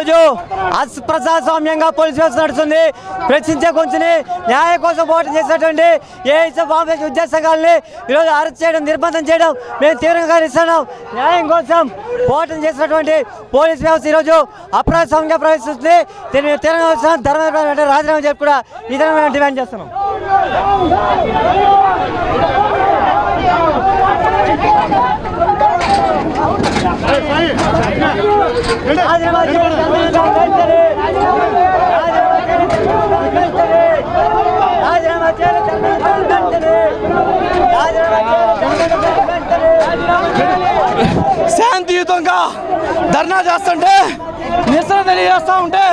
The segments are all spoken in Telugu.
ఈరోజు అప్రజాస్వామ్యంగా పోలీసు వ్యవస్థ నడుస్తుంది. ప్రశ్నించే కొంచెని న్యాయం కోసం పోరాటం చేసినటువంటి ఏఐసీ వామపక్ష విద్యా సంఘాలని ఈరోజు అరెస్ట్ చేయడం, నిర్బంధం చేయడం మేము తీవ్రంగా ఖండిస్తున్నాం. న్యాయం కోసం పోరాటం చేసినటువంటి పోలీసు వ్యవస్థ ఈరోజు అప్రజాస్వామ్యంగా ప్రవేశిస్తుంది. దీన్ని తీవ్రంగా ధర్మ రాజీనామా చెప్పి కూడా ఈ విధంగా మేము డిమాండ్ చేస్తున్నాం. శాంతియుతంగా ధర్నా చేస్తుంటే, నిరసన తెలియజేస్తూ ఉంటే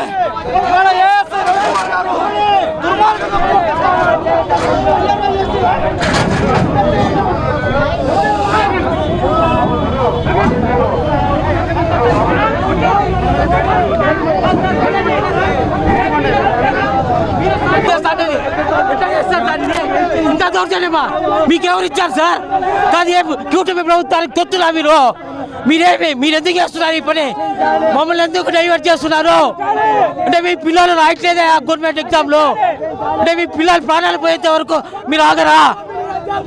ఇంత దౌర్జన్యమా మీకెవరు ఇచ్చారు సార్? కానీ కూటమి ప్రభుత్వానికి తొత్తులా మీరు ఎందుకు చేస్తున్నారు ఈ పని? మమ్మల్ని ఎందుకు డైవర్ట్ చేస్తున్నారు? అంటే మీ పిల్లలు రాయట్లేదా గవర్నమెంట్ ఎగ్జామ్లో? అంటే మీ పిల్లలు ప్రాణాలు పోయేంత వరకు మీరు ఆగరా?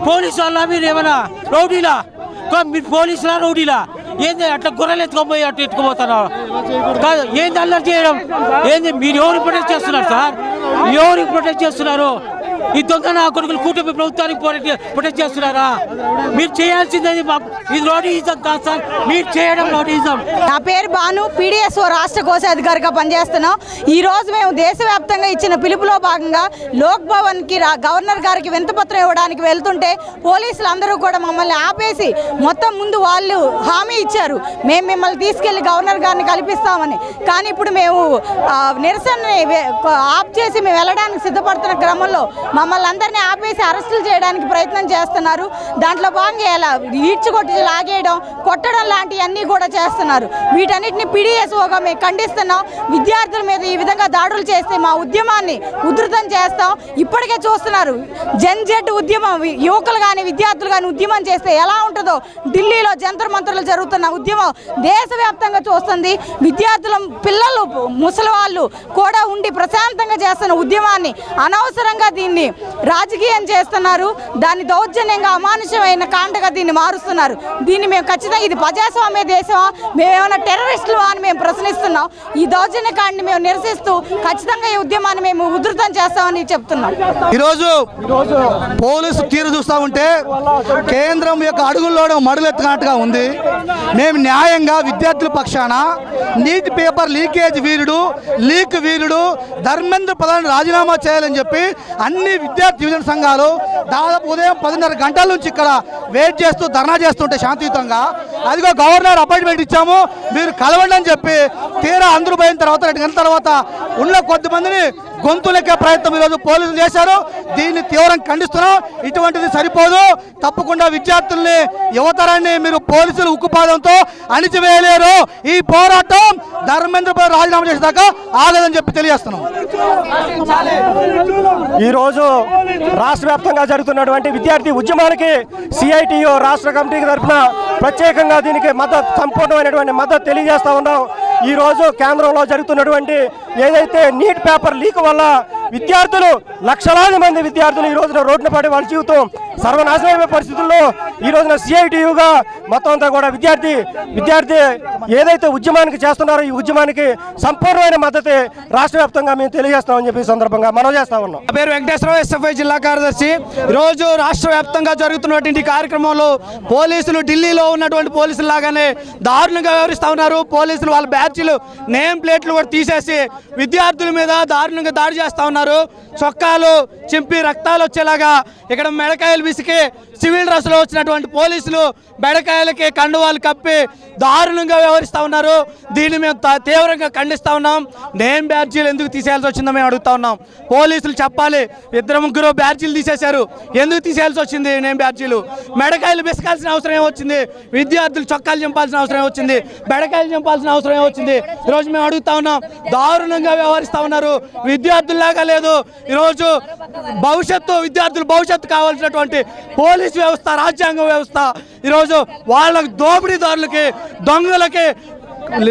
పోలీసు వాళ్ళ మీరు ఏమన్నా రౌడీలా? మీరు పోలీసులా రౌడీలా? ఏంది అట్లా గొర్రెలు ఎత్తుకోపోయి అట్లా ఎత్తుకుపోతున్నారు? కాదు, ఏంది అల్లరి చేయడం? ఏంది మీరు ఎవరికి ప్రొటెక్ట్ చేస్తున్నారు సార్? ఎవరికి ప్రొటెక్ట్ చేస్తున్నారు? ఈ దొంగ నా కొడుకులు కూటమి ప్రభుత్వానికి ప్రొటెక్ట్ చేస్తున్నారా? మీరు చేయాల్సింది ఇది రౌడీయిజం కాదు సార్, మీరు చేయడం రౌడీయిజం. నా పేరు భాను, పీడిఎస్ఓ రాష్ట్ర కోశాధికారిగా పనిచేస్తున్నాం. ఈరోజు మేము దేశవ్యాప్తంగా ఇచ్చిన పిలుపులో భాగంగా లోక్ భవన్కి గవర్నర్ గారికి వినతిపత్రం ఇవ్వడానికి వెళ్తుంటే పోలీసులు అందరూ కూడా మమ్మల్ని ఆపేసి మొత్తం ముందు వాళ్ళు హామీ ఇచ్చారు, మేము మిమ్మల్ని తీసుకెళ్లి గవర్నర్ గారిని కల్పిస్తామని. కానీ ఇప్పుడు మేము నిరసనని ఆఫ్ చేసి మేము వెళ్ళడానికి సిద్ధపడుతున్న క్రమంలో మమ్మల్ని అందరినీ ఆపేసి అరెస్టులు చేయడానికి ప్రయత్నం చేస్తున్నారు. దాంట్లో భాగంగా ఎలా ఈడ్చుకొట్టి లాగేయడం, కొట్టడం లాంటివన్నీ కూడా చేస్తున్నారు. వీటన్నిటిని పీడిఎస్ఓగా మేము ఖండిస్తున్నాం. విద్యార్థుల మీద ఈ విధంగా దాడులు చేస్తే మా ఉద్యమాన్ని ఉధృతం చేస్తాం. ఇప్పటికే చూస్తున్నారు, జెడ్ ఉద్యమం, యువకులు కానీ విద్యార్థులు కానీ ఉద్యమం చేస్తే ఎలా ఉంటుందో ఢిల్లీలో జంతర్ మంత్రులు జరుగుతున్న ఉద్యమం దేశవ్యాప్తంగా చూస్తుంది. విద్యార్థుల పిల్లలు, ముసలి వాళ్ళు కూడా ఉండి ప్రశాంతంగా చేస్తున్న ఉద్యమాన్ని అనవసరంగా దీన్ని రాజకీయం చేస్తున్నారు. దాన్ని దౌర్జన్యంగా అమానుషమైన కాండగా దీన్ని మారుస్తున్నారు. దీన్ని మేము ఖచ్చితంగా ఇది ప్రజాస్వామ్య దేశమా, మేమేమైనా టెర్రరిస్టులు అని మేము ప్రశ్నిస్తున్నాం. ఈ దౌర్జన్య కాండని మేము నిరసిస్తూ ఖచ్చితంగా ఈ ఉద్యమాన్ని మేము ఉధృతం చేస్తామని చెప్తున్నాం. ఈరోజు పోలీసు తీరు చూస్తూ ఉంటే కేంద్రం యొక్క అడుగుల్లోనూ మడులెత్తుకున్నట్టుగా ఉంది. మేము న్యాయంగా విద్యార్థుల పక్షాన నీట్ పేపర్ లీకేజ్ లీక్ వీరుడు ధర్మేంద్ర ప్రధాన్ రాజీనామా చేయాలని చెప్పి అన్ని విద్యార్థి యువజన సంఘాలు దాదాపు ఉదయం 10:30 గంటల నుంచి ఇక్కడ వెయిట్ చేస్తూ ధర్నా చేస్తుంటే శాంతియుతంగా, అదిగో గవర్నర్ అపాయింట్మెంట్ ఇచ్చాము మీరు కలవండి అని చెప్పి తీరా అందరూ పోయిన తర్వాత 2 గంటల తర్వాత ఉన్న కొద్దిమందిని గొంతులెక్కే ప్రయత్నం ఈరోజు పోలీసులు చేశారు. దీన్ని తీవ్రంగా ఖండిస్తున్నాం. ఇటువంటిది సరిపోదు. తప్పకుండా విద్యార్థుల్ని, యువతరాన్ని మీరు పోలీసులు ఉక్కుపాదంతో అణిచివేయలేరు. ఈ పోరాటం ధర్మేంద్ర ప్రధాన్ రాజీనామా చేసేదాకా ఆగదని చెప్పి తెలియజేస్తున్నాం. ఈరోజు రాష్ట్ర వ్యాప్తంగా జరుగుతున్నటువంటి విద్యార్థి ఉద్యమానికి సిఐటియు రాష్ట్ర కమిటీకి తరఫున ప్రత్యేకంగా దీనికి సంపూర్ణమైనటువంటి మద్దతు తెలియజేస్తా ఉన్నాం. ఈరోజు కేంద్రంలో జరుగుతున్నటువంటి ఏదైతే నీట్ పేపర్ లీక్ వల్ల విద్యార్థులు, లక్షలాది మంది విద్యార్థులు ఈ రోజున రోడ్డున పడి వాళ్ళ జీవితం సర్వనాశనమైన పరిస్థితుల్లో ఈ రోజున సిఐటియుగా మొత్తం అంతా కూడా విద్యార్థి ఏదైతే ఉద్యమానికి చేస్తున్నారో ఈ ఉద్యమానికి సంపూర్ణమైన మద్దతు రాష్ట్ర వ్యాప్తంగా మేము తెలియజేస్తామని చెప్పి సందర్భంగా మనం చేస్తా ఉన్నాం. నా పేరు వెంకటేశ్వరరావు, ఎస్ఎఫ్ఐ జిల్లా కార్యదర్శి. ఈరోజు రాష్ట్ర వ్యాప్తంగా జరుగుతున్నటువంటి కార్యక్రమంలో పోలీసులు ఢిల్లీలో ఉన్నటువంటి పోలీసులు లాగానే దారుణంగా వ్యవహరిస్తూ ఉన్నారు. పోలీసులు వాళ్ళ బ్యాడ్జీలు, నేమ్ ప్లేట్లు కూడా తీసేసి విద్యార్థుల మీద దారుణంగా దాడి చేస్తూ ఉన్నారు. చొక్కాలు చింపి రక్తాలు వచ్చేలాగా ఇక్కడ మెడకాయలు విసికి సివిల్ డ్రెస్లో వచ్చినటువంటి పోలీసులు బెడకాయలకి కండువాలు కప్పి దారుణంగా వ్యవహరిస్తూ ఉన్నారు. దీన్ని మేము తీవ్రంగా ఖండిస్తూ ఉన్నాం. నేమ్ బ్యాడ్జీలు ఎందుకు తీసేయాల్సి వచ్చిందో మేము అడుగుతా ఉన్నాం. పోలీసులు చెప్పాలి. 2-3 బ్యాడ్జీలు తీసేశారు, ఎందుకు తీసేయాల్సి వచ్చింది నేమ్ బ్యాడ్జీలు? మెడకాయలు బిసకాల్సిన అవసరం ఏమొచ్చింది? విద్యార్థులు చొక్కాలు చంపాల్సిన అవసరం ఏమొచ్చింది? బెడకాయలు చంపాల్సిన అవసరం ఏమొచ్చింది? ఈరోజు మేము అడుగుతా ఉన్నాం. దారుణంగా వ్యవహరిస్తూ ఉన్నారు. విద్యార్థుల్లాగా లేదు. ఈరోజు విద్యార్థులు భవిష్యత్తు కావాల్సినటువంటి పోలీస్ వ్యవస్థ, రాజ్యాంగ వ్యవస్థ ఈరోజు వాళ్ళకి దోపిడీదారులకి, దొంగలకి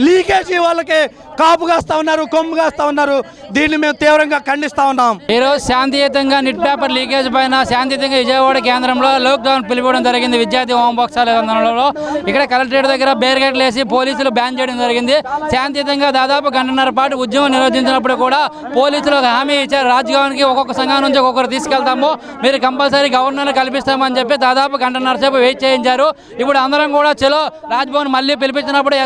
లీకేజీ వాళ్ళకి కాపు కాస్తా ఉన్నారు, కొమ్ము కాస్తా ఉన్నారు. దీన్ని మేము తీవ్రంగా ఖండిస్తా ఉన్నాం. ఈరోజు శాంతియుతంగా నిట్ పేపర్ లీకేజ్ పైన శాంతియుతంగా విజయవాడ కేంద్రంలో లాక్డౌన్ పిలిపడం జరిగింది. విద్యార్థి హోంబాక్సాల ఆందోళనలో ఇక్కడ కలెక్టరేట్ దగ్గర బేరికేడ్లు వేసి పోలీసులు బ్యాన్ చేయడం జరిగింది. శాంతియుతంగా దాదాపు గంటన్నర పాటు ఉద్యమం నిర్వహించినప్పుడు కూడా పోలీసులు ఒక హామీ ఇచ్చారు, రాజ్భవన్కి ఒక్కొక్క సంఘం నుంచి ఒక్కొక్కరు తీసుకెళ్తాము, మీరు కంపల్సరీ గవర్నర్ కల్పిస్తామని చెప్పి దాదాపు గంటన్నర సేపు వెయిట్ చేయించారు. ఇప్పుడు అందరం కూడా చలో రాజ్భవన్ మళ్ళీ పిలిపించినప్పుడు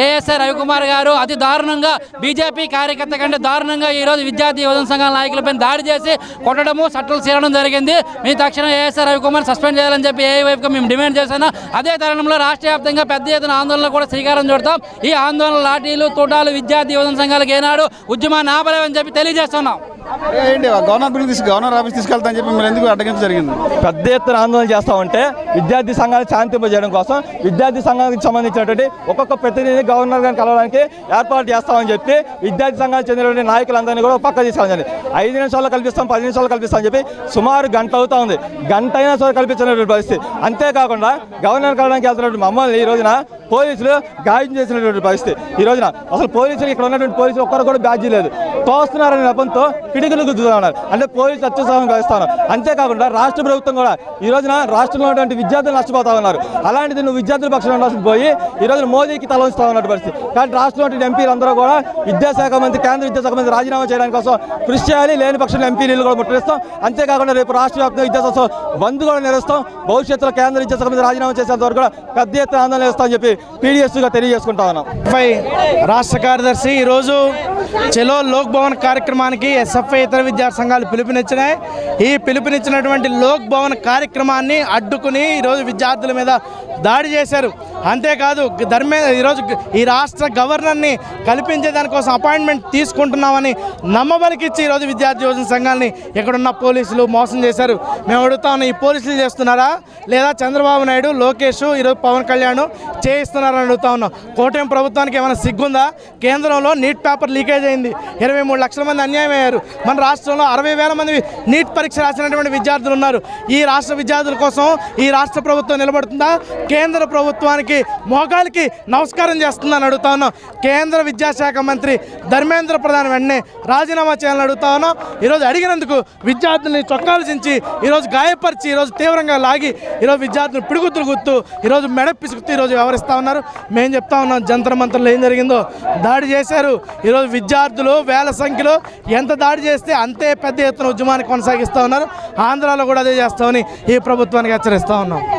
ఏఎస్ఐ రవికుమార్ గారు అతి దారుణంగా బీజేపీ కార్యకర్త కంటే దారుణంగా ఈరోజు విద్యార్థి యువజన సంఘాల నాయకులపై దాడి చేసి కొట్టడము, సట్టలు చేరడం జరిగింది. మీ తక్షణం ఏఎస్ఐ రవికుమార్ సస్పెండ్ చేయాలని చెప్పి ఏఐవైపుగా మేము డిమాండ్ చేశాను. అదే తరుణంలో రాష్ట్ర వ్యాప్తంగా పెద్ద ఎత్తున ఆందోళన కూడా శ్రీకారం చుడతాం. ఈ ఆందోళన లాఠీలు, తోటాలు విద్యార్థి యువజన సంఘాలకు ఏనాడు ఉద్యమాన్ని ఆపలేమని చెప్పి తెలియజేస్తున్నాం. ఏంటి గవర్నర్ ఆఫీస్ తీసుకెళ్తామని చెప్పి మీరు ఎందుకు అడ్డగించడం జరిగింది? పెద్ద ఎత్తున ఆందోళన చేస్తామంటే విద్యార్థి సంఘాలను శాంతింపజేయడం కోసం విద్యార్థి సంఘానికి సంబంధించినటువంటి ఒక్కొక్క ప్రతినిధిని గవర్నర్ గారిని కలవడానికి ఏర్పాటు చేస్తామని చెప్పి విద్యార్థి సంఘానికి చెందినటువంటి నాయకులందరినీ కూడా పక్క తీసుకెళ్ళండి. 5 నిమిషాల్లో కల్పిస్తాం, 10 నిమిషాలు కల్పిస్తామని చెప్పి సుమారు గంట అవుతా ఉంది. గంట అయినా సరే కల్పించినటువంటి పరిస్థితి. అంతేకాకుండా గవర్నర్ కలవడానికి వెళ్తున్నటువంటి మమ్మల్ని ఈ రోజున పోలీసులు గాయం చేసినటువంటి పరిస్థితి. ఈ రోజున అసలు పోలీసులు ఇక్కడ ఉన్నటువంటి పోలీసులు ఒక్కరు కూడా బ్యాడ్జీ లేదు, తోస్తున్నారనే నెపంతో పిడికిలు గుద్దుతా ఉన్నారు. అంటే పోలీసులు అత్యుత్సాహం కలుస్తున్నారు. అంతేకాకుండా రాష్ట్ర ప్రభుత్వం కూడా ఈ రోజున రాష్ట్రంలో ఉన్నటువంటి విద్యార్థులు నష్టపోతా ఉన్నారు. అలాంటిది నువ్వు విద్యార్థుల పక్షాన ఉండాల్సి పోయి ఈ రోజున మోదీకి తల ఉంచుతా ఉన్నటువంటి పరిస్థితి. కానీ రాష్ట్రంలో ఎంపీలు అందరూ కూడా విద్యాశాఖ మంత్రి, కేంద్ర విద్యాశాఖ మంత్రి రాజీనామా చేయడానికి కోసం కృషి చేయాలి. లేని పక్షంలో ఎంపీలు కూడా ముట్టడిస్తాం. అంతేకాకుండా రేపు రాష్ట్ర వ్యాప్తంగా విద్యాసంస్థ బంద్ కూడా నిర్వహిస్తాం. భవిష్యత్తులో కేంద్ర విద్యాశాఖ మంత్రి రాజీనామా చేసేంత వరకు కూడా పెద్ద ఎత్తున ఆందోళన చేస్తామని చెప్పి పీడీఎస్గా తెలియజేసుకుంటా ఉన్నాం. రాష్ట్ర కార్యదర్శి ఈరోజు చలో లోక్ భవన్ కార్యక్రమానికి ఎస్ఎఫ్ఐ ఇతర విద్యార్థి సంఘాలు పిలుపునిచ్చినాయి. ఈ పిలుపునిచ్చినటువంటి లోక్ భవన్ కార్యక్రమాన్ని అడ్డుకుని ఈరోజు విద్యార్థుల మీద దాడి చేశారు. అంతేకాదు ఈరోజు ఈ రాష్ట్ర గవర్నర్ని కల్పించే దానికోసం అపాయింట్మెంట్ తీసుకుంటున్నామని నమ్మబలికిచ్చి ఈరోజు విద్యార్థి యువజన సంఘాలని ఇక్కడున్న పోలీసులు మోసం చేశారు. మేము అడుగుతా ఉన్నాం, ఈ పోలీసులు చేస్తున్నారా లేదా చంద్రబాబు నాయుడు, లోకేష్, ఈరోజు పవన్ కళ్యాణ్ చేయిస్తున్నారని అడుగుతా ఉన్నాం. కూటమి ప్రభుత్వానికి ఏమైనా సిగ్గుందా? కేంద్రంలో నీట్ పేపర్ లీకేజ్ అయింది, 23 లక్షల మంది అన్యాయం అయ్యారు. మన రాష్ట్రంలో 60,000 మంది నీట్ పరీక్ష రాసినటువంటి విద్యార్థులు ఉన్నారు. ఈ రాష్ట్ర విద్యార్థుల కోసం ఈ రాష్ట్ర ప్రభుత్వం నిలబడుతుందా? కేంద్ర ప్రభుత్వానికి మోకాలికి నమస్కారం చేస్తుందని అడుగుతా ఉన్నాం. కేంద్ర విద్యాశాఖ మంత్రి ధర్మేంద్ర ప్రధాన్ వెంటనే రాజీనామా చేయాలని అడుగుతా ఉన్నాం. ఈరోజు అడిగినందుకు విద్యార్థుల్ని చొక్కాలు చించి ఈరోజు గాయపరిచి ఈరోజు తీవ్రంగా లాగి ఈరోజు విద్యార్థులు పిడుగుతులు గుర్తు ఈరోజు మెడ పిసుకుతూ ఈరోజు వ్యవహరిస్తూ ఉన్నారు. మేము చెప్తా ఉన్నాం, జంతర్ మంత్రులు ఏం జరిగిందో దాడి చేశారు. ఈరోజు విద్యార్థులు వేల సంఖ్యలో ఎంత దాడి చేస్తే అంతే పెద్ద ఎత్తున ఉద్యమాన్ని కొనసాగిస్తూ ఉన్నారు. ఆంధ్రాలో కూడా అదే చేస్తామని ఈ ప్రభుత్వానికి హెచ్చరిస్తూ ఉన్నాం.